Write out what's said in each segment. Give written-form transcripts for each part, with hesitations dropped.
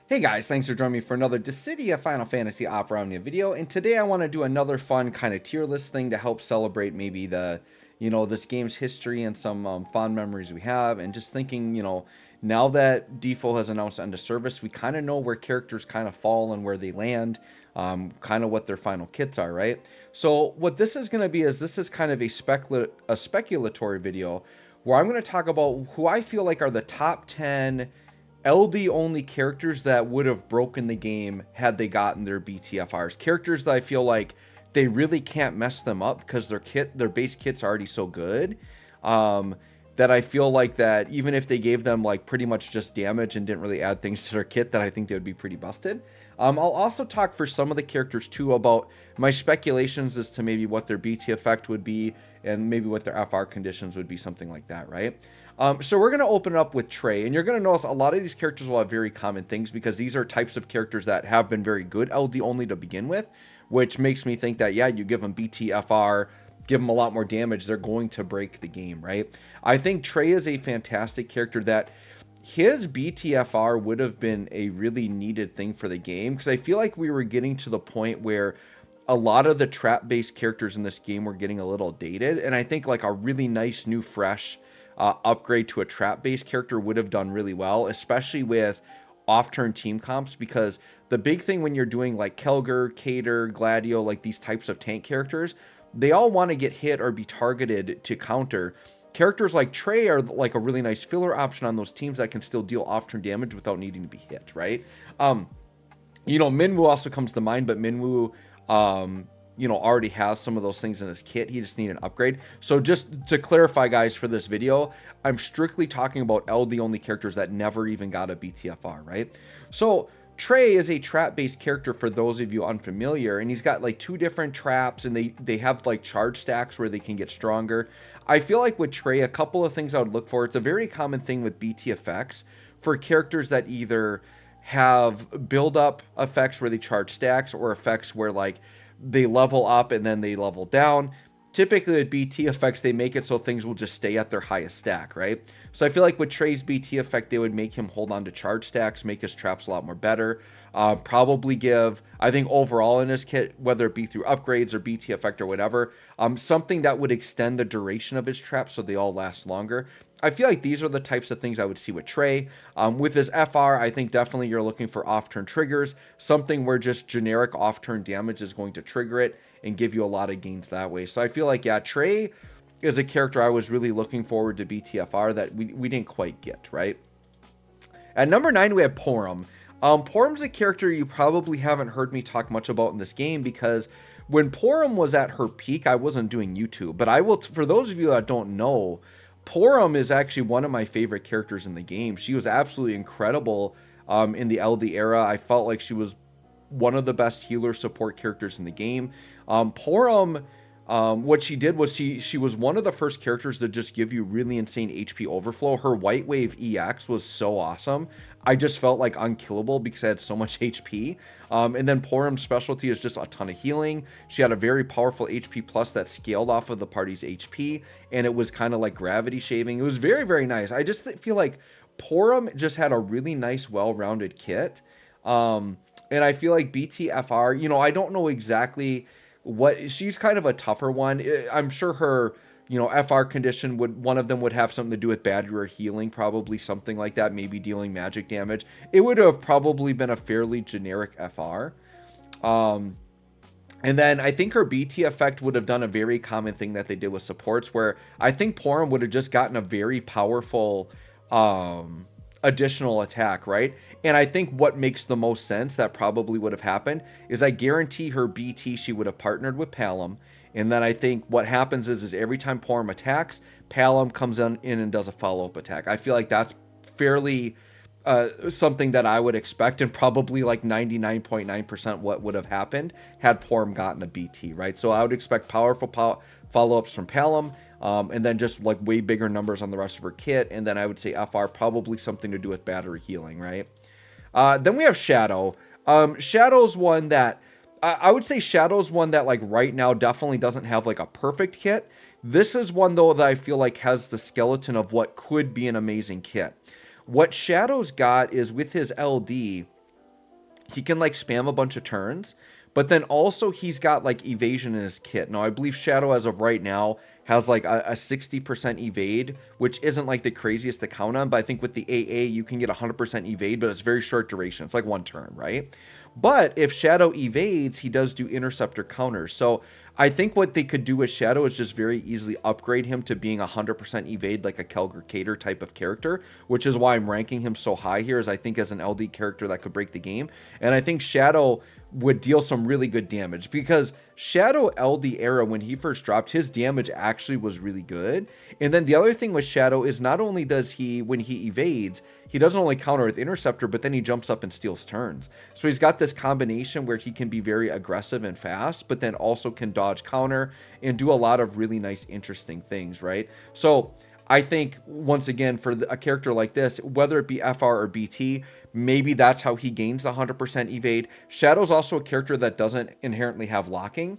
Hey guys, thanks for joining me for another Dissidia Final Fantasy Opera Omnia video, and today I want to do another fun kind of tier list thing to help celebrate maybe this game's history and some fond memories we have, and just thinking, now that DFFOO has announced end of service, we kind of know where characters kind of fall and where they land, kind of what their final kits are, right? So what this is going to be is this is kind of a speculatory video where I'm going to talk about who I feel like are the top 10 LD only characters that would have broken the game had they gotten their BTFRs. Characters that I feel like they really can't mess them up because their base kit's already so good. That I feel like that even if they gave them like pretty much just damage and didn't really add things to their kit, that I think they would be pretty busted. I'll also talk for some of the characters too about my speculations as to maybe what their BT effect would be and maybe what their FR conditions would be, something like that, right? So we're going to open it up with Trey, and you're going to notice a lot of these characters will have very common things because these are types of characters that have been very good LD only to begin with, which makes me think that, yeah, you give them BTFR, give them a lot more damage, they're going to break the game, right? I think Trey is a fantastic character that his BTFR would have been a really needed thing for the game because I feel like we were getting to the point where a lot of the trap-based characters in this game were getting a little dated, and I think like a really nice new fresh upgrade to a trap-based character would have done really well, especially with off-turn team comps, because the big thing when you're doing like Kelger, Cater, Gladio, like these types of tank characters, they all want to get hit or be targeted to counter. Characters like Trey are like a really nice filler option on those teams that can still deal off-turn damage without needing to be hit, right? Minwoo also comes to mind, but Minwoo, already has some of those things in his kit. He just needs an upgrade. So just to clarify, guys, for this video, I'm strictly talking about LD only characters that never even got a BTFR, right? So Trey is a trap-based character for those of you unfamiliar, and he's got like two different traps, and they have like charge stacks where they can get stronger. I feel like with Trey, a couple of things I would look for. It's a very common thing with BT effects for characters that either have build-up effects where they charge stacks or effects where like they level up and then they level down. Typically with BT effects, they make it so things will just stay at their highest stack, right? So I feel like with Trey's BT effect, they would make him hold on to charge stacks, make his traps a lot more better. Probably give, I think overall in his kit, whether it be through upgrades or BT effect or whatever, something that would extend the duration of his traps so they all last longer. I feel like these are the types of things I would see with Trey. With his FR, I think definitely you're looking for off-turn triggers, something where just generic off-turn damage is going to trigger it and give you a lot of gains that way. So I feel like, yeah, Trey is a character I was really looking forward to BTFR that we didn't quite get, right? At number 9, we have Porum. Porum's a character you probably haven't heard me talk much about in this game because when Porum was at her peak, I wasn't doing YouTube. But I will, for those of you that don't know, Porum is actually one of my favorite characters in the game. She was absolutely incredible in the LD era. I felt like she was one of the best healer support characters in the game. Porum, what she did was she was one of the first characters to just give you really insane HP overflow. Her White Wave EX was so awesome. I just felt like unkillable because I had so much HP. And then Porum's specialty is just a ton of healing. She had a very powerful HP plus that scaled off of the party's HP, and it was kind of like gravity shaving. It was very, very nice. I just feel like Porum just had a really nice, well-rounded kit. And I feel like BTFR, I don't know exactly what, she's kind of a tougher one. I'm sure her, FR condition one of them would have something to do with battery or healing, probably something like that, maybe dealing magic damage. It would have probably been a fairly generic FR. And then I think her BT effect would have done a very common thing that they did with supports, where I think Porum would have just gotten a very powerful additional attack, right? And I think what makes the most sense that probably would have happened is I guarantee her BT, she would have partnered with Palom. And then I think what happens is every time Porum attacks, Palom comes in and does a follow-up attack. I feel like that's fairly something that I would expect, and probably like 99.9% what would have happened had Porum gotten a BT, right? So I would expect powerful follow-ups from Palom, and then just like way bigger numbers on the rest of her kit. And then I would say FR, probably something to do with battery healing, right? Then we have Shadow. Shadow's one that I would say Shadow's one that like right now definitely doesn't have like a perfect kit. This is one though that I feel like has the skeleton of what could be an amazing kit. What Shadow's got is with his LD, he can like spam a bunch of turns, but then also he's got like evasion in his kit. Now I believe Shadow as of right now has like a 60% evade, which isn't like the craziest to count on, but I think with the AA you can get 100% evade, but it's very short duration. It's like 1 turn, right? But if Shadow evades, he does do interceptor counters. So I think what they could do with Shadow is just very easily upgrade him to being 100% evade, like a Kelger Cater type of character, which is why I'm ranking him so high here, as I think as an LD character that could break the game. And I think Shadow would deal some really good damage, because Shadow LD era, when he first dropped, his damage actually was really good. And then the other thing with Shadow is not only does he, when he evades, he doesn't only counter with Interceptor, but then he jumps up and steals turns. So he's got this combination where he can be very aggressive and fast, but then also can dodge counter and do a lot of really nice, interesting things, right? So I think, once again, for a character like this, whether it be FR or BT, maybe that's how he gains the 100% evade. Shadow's also a character that doesn't inherently have locking.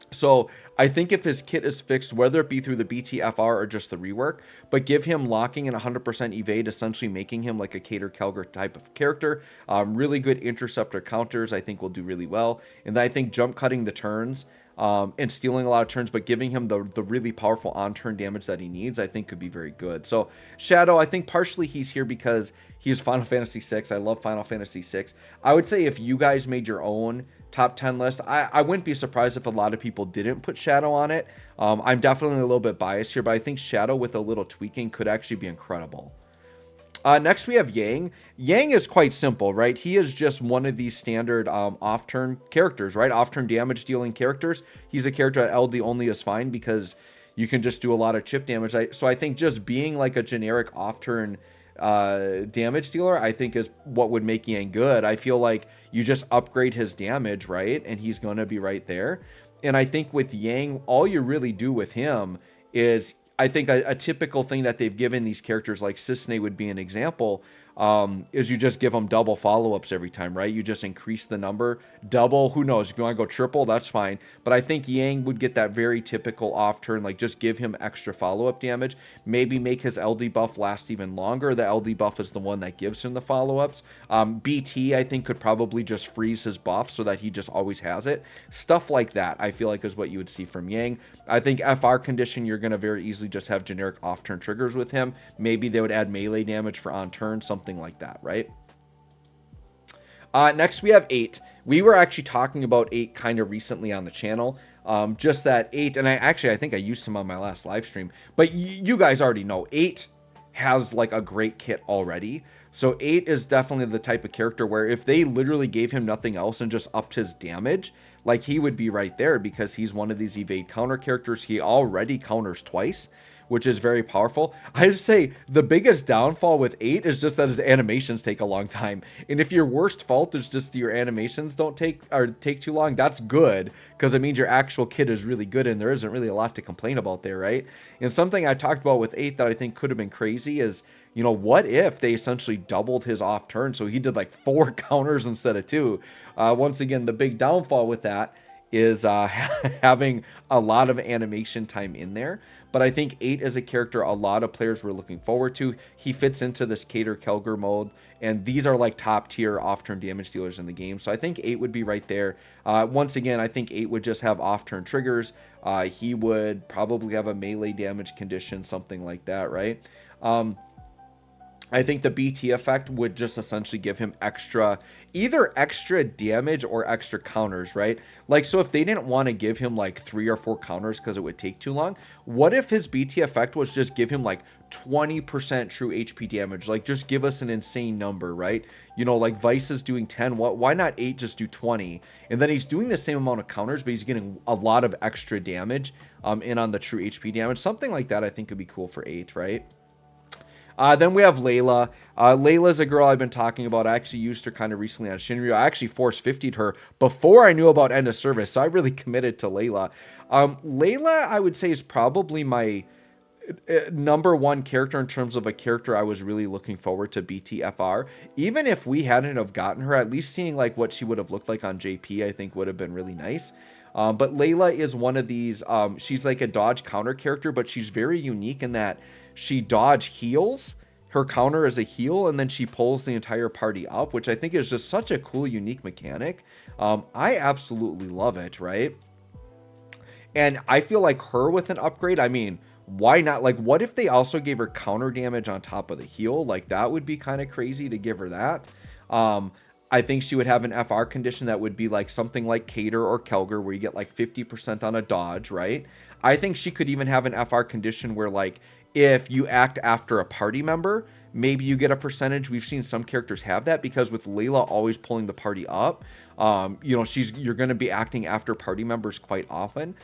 So I think if his kit is fixed, whether it be through the BTFR or just the rework, but give him locking and 100% evade, essentially making him like a Cater Kelger type of character. Really good interceptor counters, I think will do really well. And then I think jump cutting the turns and stealing a lot of turns, but giving him the really powerful on-turn damage that he needs, I think could be very good. So Shadow, I think partially he's here because he's Final Fantasy VI. I love Final Fantasy VI. I would say if you guys made your own top 10 list, I wouldn't be surprised if a lot of people didn't put Shadow on it. I'm definitely a little bit biased here, but I think Shadow with a little tweaking could actually be incredible. Next we have Yang. Yang is quite simple, right? He is just one of these standard off-turn characters, right? Off-turn damage dealing characters. He's a character at LD only is fine because you can just do a lot of chip damage. So I think just being like a generic off-turn damage dealer, I think is what would make Yang good. I feel like you just upgrade his damage, right? And he's going to be right there. And I think with Yang, all you really do with him is, I think a typical thing that they've given these characters, like Cissnei would be an example, is you just give them double follow-ups every time, right? You just increase the number. Double, who knows? If you want to go triple, that's fine. But I think Yang would get that very typical off-turn, like just give him extra follow-up damage. Maybe make his LD buff last even longer. The LD buff is the one that gives him the follow-ups. BT, I think, could probably just freeze his buff so that he just always has it. Stuff like that, I feel like, is what you would see from Yang. I think FR condition, you're going to very easily just have generic off-turn triggers with him. Maybe they would add melee damage for on-turn, something like that, right? Next we have 8. We were actually talking about 8 kind of recently on the channel. Just that 8, and I think I used him on my last live stream, but you guys already know 8 has like a great kit already. So 8 is definitely the type of character where if they literally gave him nothing else and just upped his damage, like he would be right there, because he's one of these evade counter characters. He already counters twice, which is very powerful. I'd say the biggest downfall with 8 is just that his animations take a long time. And if your worst fault is just your animations don't take too long, that's good, because it means your actual kit is really good and there isn't really a lot to complain about there, right? And something I talked about with 8 that I think could have been crazy is, you know, what if they essentially doubled his off turn, so he did like 4 counters instead of 2? Once again, the big downfall with that is having a lot of animation time in there. But I think 8 is a character a lot of players were looking forward to. He fits into this Cater Kelger mode, and these are like top tier off-turn damage dealers in the game. So I think 8 would be right there. Once again, I think 8 would just have off-turn triggers. He would probably have a melee damage condition, something like that, right? I think the BT effect would just essentially give him either extra damage or extra counters, right? Like, so if they didn't want to give him like 3 or 4 counters because it would take too long, what if his BT effect was just give him like 20% true HP damage? Like, just give us an insane number, right? You know, like Vice is doing 10. Why not 8 just do 20? And then he's doing the same amount of counters, but he's getting a lot of extra damage in on the true HP damage. Something like that I think could be cool for 8, right? Then we have Lila. Layla's a girl I've been talking about. I actually used her kind of recently on Shinryu. I actually force 50'd her before I knew about End of Service, so I really committed to Layla. Layla, I would say, is probably my number 1 character in terms of a character I was really looking forward to BTFR. Even if we hadn't have gotten her, at least seeing like what she would have looked like on JP, I think would have been really nice. But Layla is one of these, she's like a dodge counter character, but she's very unique in that she dodge heals. her counter is a heal, and then she pulls the entire party up, which I think is just such a cool, unique mechanic. I absolutely love it, right? And I feel like her with an upgrade, I mean, why not? Like, what if they also gave her counter damage on top of the heal? Like, that would be kind of crazy to give her that. I think she would have an FR condition that would be like something like Cater or Kelger, where you get like 50% on a dodge, right? I think she could even have an FR condition where, like, if you act after a party member, maybe you get a percentage. We've seen some characters have that, because with Lila always pulling the party up, you know, you're going to be acting after party members quite often.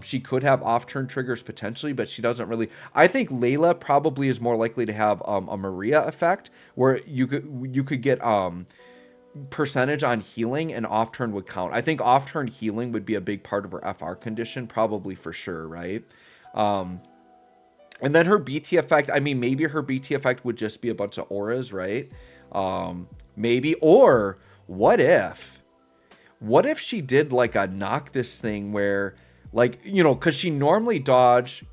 She could have off-turn triggers potentially, but she doesn't really. I think Layla probably is more likely to have a Maria effect, where you could get percentage on healing, and off turn would count. I think off turn healing would be a big part of her FR condition, probably, for sure, right? And then her BT effect, I mean, maybe her BT effect would just be a bunch of auras, right? Maybe. Or what if she did like a knock this thing where, like, you know, because she normally dodge,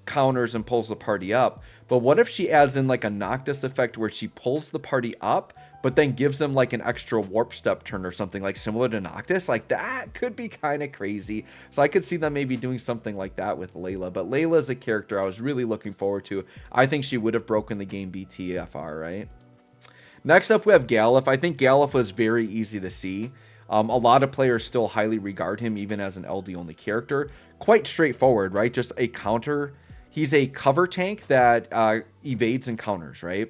counters, and pulls the party up, but what if she adds in like a Noctis effect where she pulls the party up, but then gives them like an extra warp step turn or something, like similar to Noctis? Like, that could be kind of crazy. So I could see them maybe doing something like that with Layla. But Layla is a character I was really looking forward to. I think she would have broken the game BTFR, right? Next up, we have Galla. I think Galla was very easy to see. A lot of players still highly regard him even as an LD only character. Quite straightforward, right? Just a counter. He's a cover tank that evades and counters, right?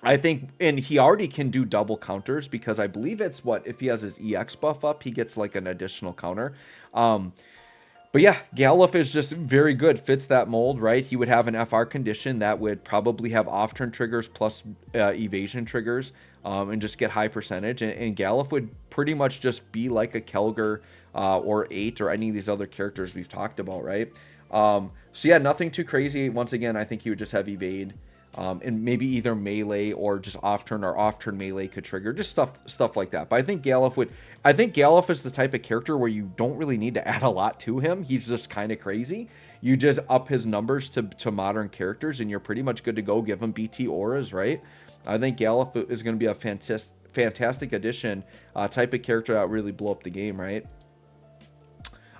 I think, and he already can do double counters, because I believe it's if he has his EX buff up, he gets like an additional counter. But yeah, Galuf is just very good, fits that mold, right? He would have an FR condition that would probably have off-turn triggers plus evasion triggers, and just get high percentage. And Galuf would pretty much just be like a Kelger or 8 or any of these other characters we've talked about, right? So yeah, nothing too crazy. Once again, I think he would just have evade. And maybe either melee or just off-turn, or off-turn melee could trigger, just stuff like that. But I think Galuf is the type of character where you don't really need to add a lot to him. He's just kind of crazy. You just up his numbers to modern characters, and you're pretty much good to go. Give him BT auras, right? I think Galuf is going to be a fantastic addition, type of character that really blow up the game, right?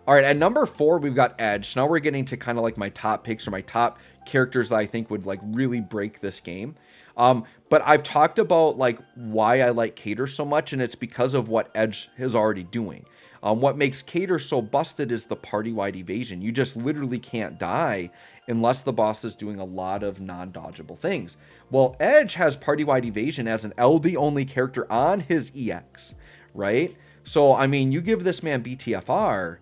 All right, at number 4, we've got Edge. So now we're getting to kind of like my top picks, or my top characters that I think would like really break this game. But I've talked about like why I like Cater so much, and it's because of what Edge is already doing. What makes Cater so busted is the party-wide evasion. You just literally can't die unless the boss is doing a lot of non-dodgeable things. Well, Edge has party-wide evasion as an LD-only character on his EX, right? So, I mean, you give this man BTFR,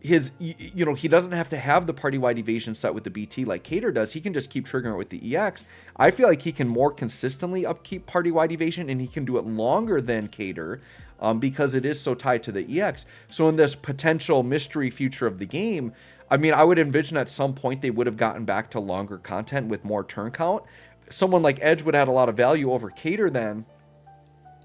he doesn't have to have the party-wide evasion set with the BT like Cater does. He can just keep triggering it with the EX. I feel like he can more consistently upkeep party-wide evasion, and he can do it longer than Cater, because it is so tied to the EX. So in this potential mystery future of the game, I mean, I would envision at some point they would have gotten back to longer content with more turn count. Someone like Edge would add a lot of value over Cater then,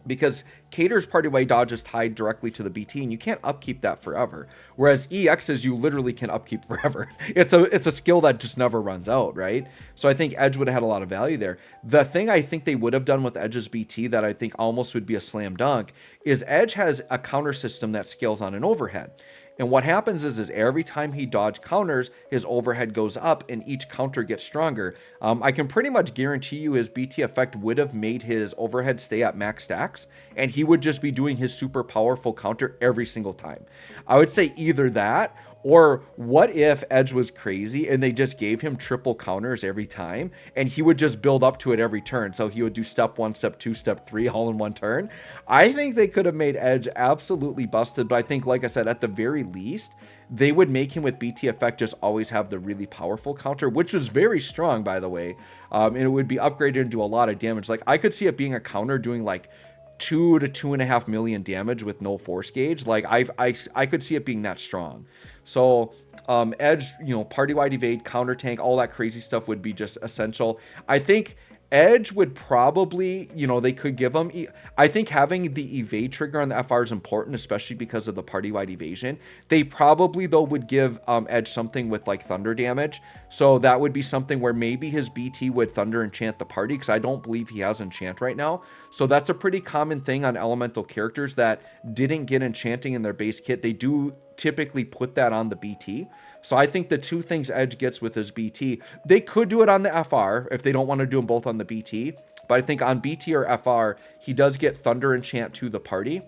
because Cater's party-wide dodge is tied directly to the BT, and you can't upkeep that forever. Whereas EXs, you literally can upkeep forever. It's a skill that just never runs out, right? So I think Edge would have had a lot of value there. The thing I think they would have done with Edge's BT that I think almost would be a slam dunk is Edge has a counter system that scales on an overhead. And what happens is every time he dodge counters, his overhead goes up and each counter gets stronger. I can pretty much guarantee you his BT effect would have made his overhead stay at max stacks, and he would just be doing his super powerful counter every single time. I would say either that, or what if Edge was crazy and they just gave him triple counters every time, and he would just build up to it every turn. So he would do step 1, step 2, step 3 all in one turn. I think they could have made Edge absolutely busted, but I think, like I said, at the very least, they would make him with BT effect just always have the really powerful counter, which was very strong, by the way. And it would be upgraded and do a lot of damage. Like, I could see it being a counter doing like 2 to 2.5 million damage with no force gauge. Like, I could see it being that strong. So Edge, party-wide evade, counter tank, all that crazy stuff would be just essential. I think Edge would probably, you know, they could give him. I think having the evade trigger on the FR is important, especially because of the party-wide evasion. They probably, though, would give Edge something with like thunder damage. So that would be something where maybe his BT would thunder enchant the party, because I don't believe he has enchant right now. So that's a pretty common thing on elemental characters that didn't get enchanting in their base kit. They do typically put that on the BT. So I think the two things Edge gets with his BT, they could do it on the FR if they don't want to do them both on the BT. But I think on BT or FR, he does get Thunder Enchant to the party.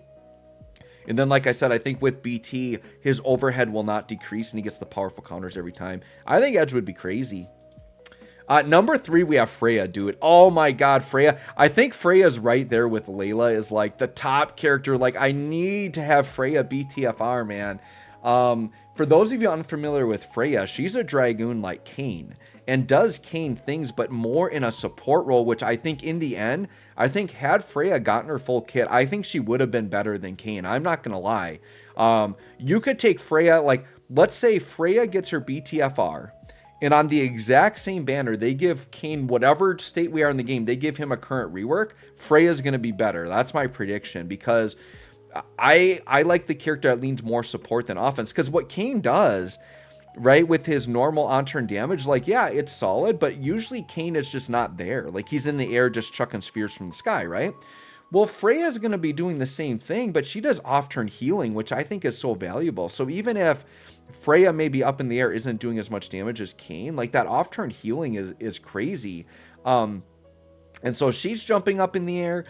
And then, like I said, I think with BT, his overhead will not decrease and he gets the powerful counters every time. I think Edge would be crazy. Number 3, we have Freya, dude. Oh my god, Freya. I think Freya's right there with Lila is like the top character. Like, I need to have Freya BTFR, man. For those of you unfamiliar with Freya, she's a Dragoon like Kayn and does Kayn things, but more in a support role, which I think in the end, I think had Freya gotten her full kit, I think she would have been better than Kayn. I'm not going to lie. You could take Freya, like, let's say Freya gets her BTFR, and on the exact same banner, they give Kayn, whatever state we are in the game, they give him a current rework. Freya's going to be better. That's my prediction, because I like the character that leans more support than offense, because what Kayn does, right, with his normal on-turn damage, like, yeah, it's solid, but usually Kayn is just not there. Like, he's in the air just chucking spheres from the sky, right? Well, Freya's going to be doing the same thing, but she does off-turn healing, which I think is so valuable. So even if Freya maybe up in the air isn't doing as much damage as Kayn, like, that off-turn healing is crazy. And so she's jumping up in the air.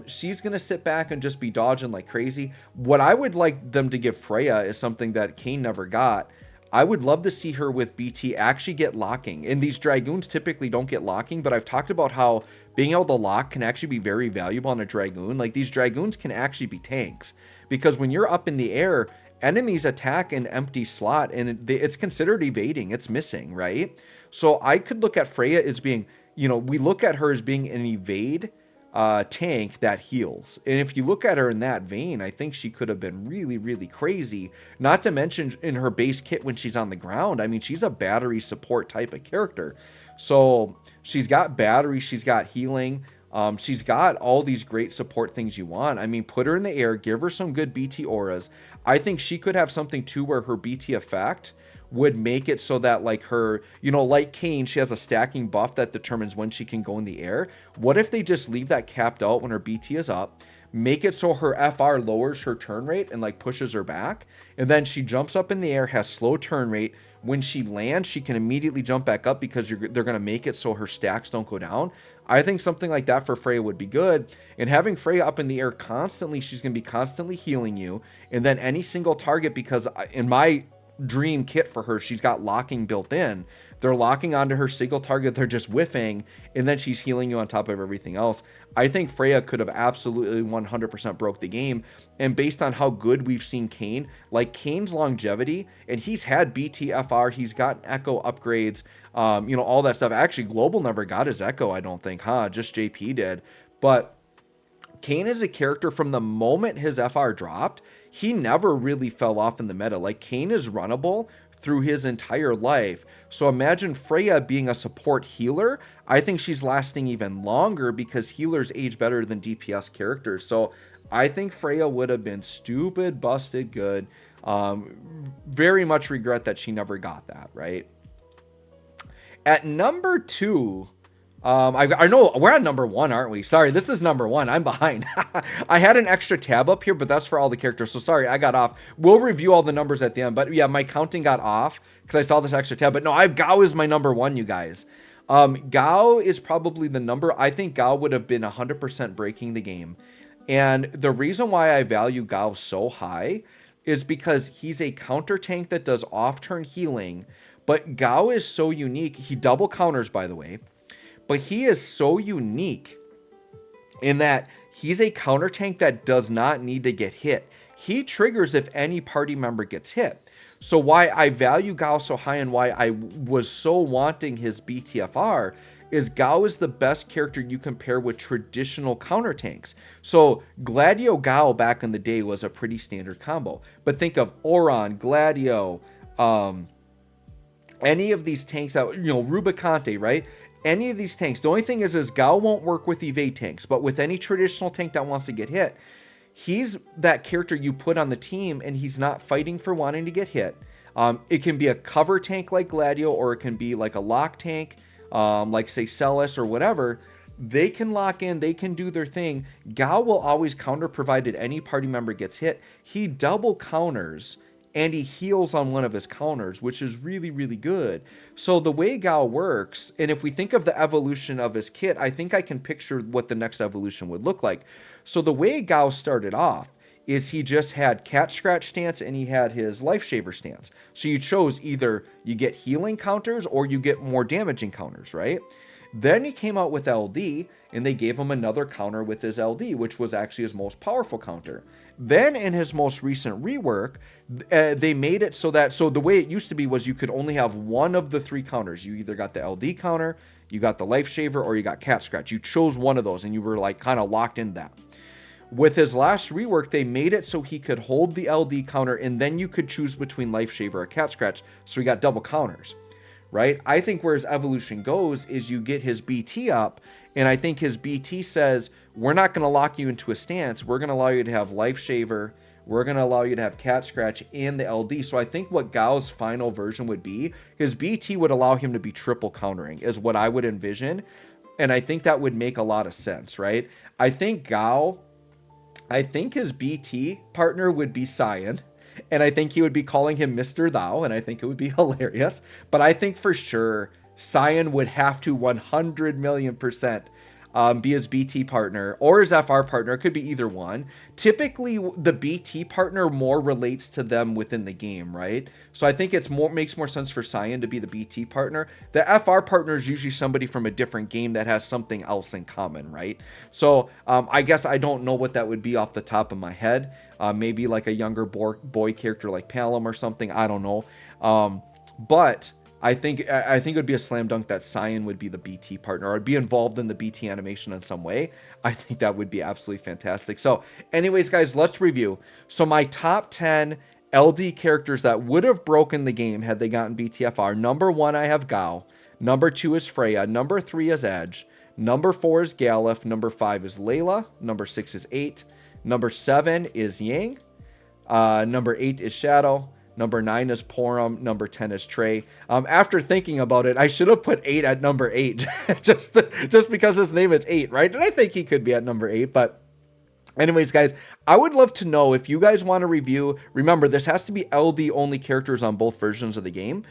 She's going to sit back and just be dodging like crazy. What I would like them to give Freya is something that Kayn never got. I would love to see her with BT actually get locking. And these Dragoons typically don't get locking, but I've talked about how being able to lock can actually be very valuable on a Dragoon. Like, these Dragoons can actually be tanks, because when you're up in the air, enemies attack an empty slot and it's considered evading. It's missing, right? So I could look at Freya as being, you know, we look at her as being an evade tank that heals. And if you look at her in that vein, I think she could have been really, really crazy. Not to mention in her base kit when she's on the ground. I mean, she's a battery support type of character. So she's got battery, she's got healing, she's got all these great support things you want. I mean, put her in the air, give her some good BT auras. I think she could have something too where her BT effect would make it so that, like, her, you know, like Kayn, she has a stacking buff that determines when she can go in the air. What if they just leave that capped out when her BT is up, make it so her FR lowers her turn rate and like pushes her back, and then she jumps up in the air, has slow turn rate. When she lands, she can immediately jump back up because they're going to make it so her stacks don't go down. I think something like that for Freya would be good. And having Freya up in the air constantly, she's going to be constantly healing you. And then any single target, because in my dream kit for her, she's got locking built in. They're locking onto her single target, they're just whiffing, and then she's healing you on top of everything else. I think Freya could have absolutely 100% broke the game. And based on how good we've seen Kayn, like Kayn's longevity, and he's had BTFR, he's got Echo upgrades, you know, all that stuff. Actually, Global never got his Echo, I don't think, just JP did. But Kayn is a character from the moment his FR dropped, he never really fell off in the meta. Like, Kayn is runnable through his entire life. So imagine Freya being a support healer. I think she's lasting even longer because healers age better than DPS characters. So I think Freya would have been stupid, busted good. Very much regret that she never got that, right? At number 2, I know we're on number 1, aren't we? Sorry, this is number 1. I'm behind. I had an extra tab up here, but that's for all the characters. So sorry, I got off. We'll review all the numbers at the end. But yeah, my counting got off because I saw this extra tab. But no, Gao is my number 1, you guys. Gao is probably the number. I think Gao would have been 100% breaking the game. And the reason why I value Gao so high is because he's a counter tank that does off-turn healing. But Gao is so unique. He double counters, by the way. But he is so unique in that he's a counter tank that does not need to get hit. He triggers if any party member gets hit. So why I value Gao so high and why I was so wanting his BTFR is Gao is the best character you compare with traditional counter tanks. So Gladio Gao back in the day was a pretty standard combo. But think of Oron, Gladio, any of these tanks that, you know, Rubicante, right? any of these tanks. The only thing is Gal won't work with evade tanks, but with any traditional tank that wants to get hit, he's that character you put on the team, and he's not fighting for wanting to get hit. It can be a cover tank like Gladio, or it can be like a lock tank, like say Celis or whatever. They can lock in, they can do their thing. Gal will always counter provided any party member gets hit. He double counters and he heals on one of his counters, which is really, really good. So the way Gal works, and if we think of the evolution of his kit, I think I can picture what the next evolution would look like. So the way Gal started off is he just had Cat Scratch stance and he had his Life Shaver stance. So you chose either you get healing counters or you get more damaging counters, right? Then he came out with LD, and they gave him another counter with his LD, which was actually his most powerful counter. Then in his most recent rework, they made it so the way it used to be was you could only have one of the 3 counters. You either got the LD counter, you got the Life Shaver, or you got Cat Scratch. You chose one of those, and you were like kind of locked in that. With his last rework, they made it so he could hold the LD counter, and then you could choose between Life Shaver or Cat Scratch, so he got double counters. Right? I think where his evolution goes is you get his BT up, and I think his BT says, we're not going to lock you into a stance. We're going to allow you to have Life Shaver. We're going to allow you to have Cat Scratch and the LD. So I think what Gal's final version would be, his BT would allow him to be triple countering, is what I would envision. And I think that would make a lot of sense, right? I think his BT partner would be Cyan. And I think he would be calling him Mr. Thou, and I think it would be hilarious. But I think for sure Cyan would have to 100 million% be his BT partner or his FR partner. It could be either one. Typically, the BT partner more relates to them within the game, right? So I think makes more sense for Cyan to be the BT partner. The FR partner is usually somebody from a different game that has something else in common, right? So I guess I don't know what that would be off the top of my head. Maybe like a younger boy character like Palom or something. I don't know. But I think it would be a slam dunk that Cyan would be the BT partner or be involved in the BT animation in some way. I think that would be absolutely fantastic. So anyways, guys, let's review. So my top 10 LD characters that would have broken the game had they gotten BTFR. Number 1, I have Gal. Number 2 is Freya. Number 3 is Edge. Number 4 is Galla. Number 5 is Lila. Number 6 is 8. Number 7 is Yang. Number 8 is Shadow. Number 9 is Porum. Number 10 is Trey. After thinking about it, I should have put 8 at number 8 just because his name is 8, right? And I think he could be at number 8, but anyways, guys, I would love to know if you guys want to review. Remember, this has to be LD only characters on both versions of the game.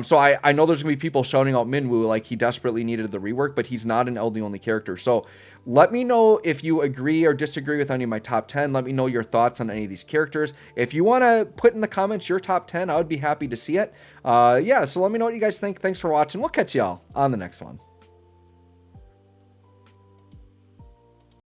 So I know there's going to be people shouting out Minwoo like he desperately needed the rework, but he's not an LD only character. So let me know if you agree or disagree with any of my top 10. Let me know your thoughts on any of these characters. If you want to put in the comments your top 10, I would be happy to see it. Yeah, so let me know what you guys think. Thanks for watching. We'll catch y'all on the next one.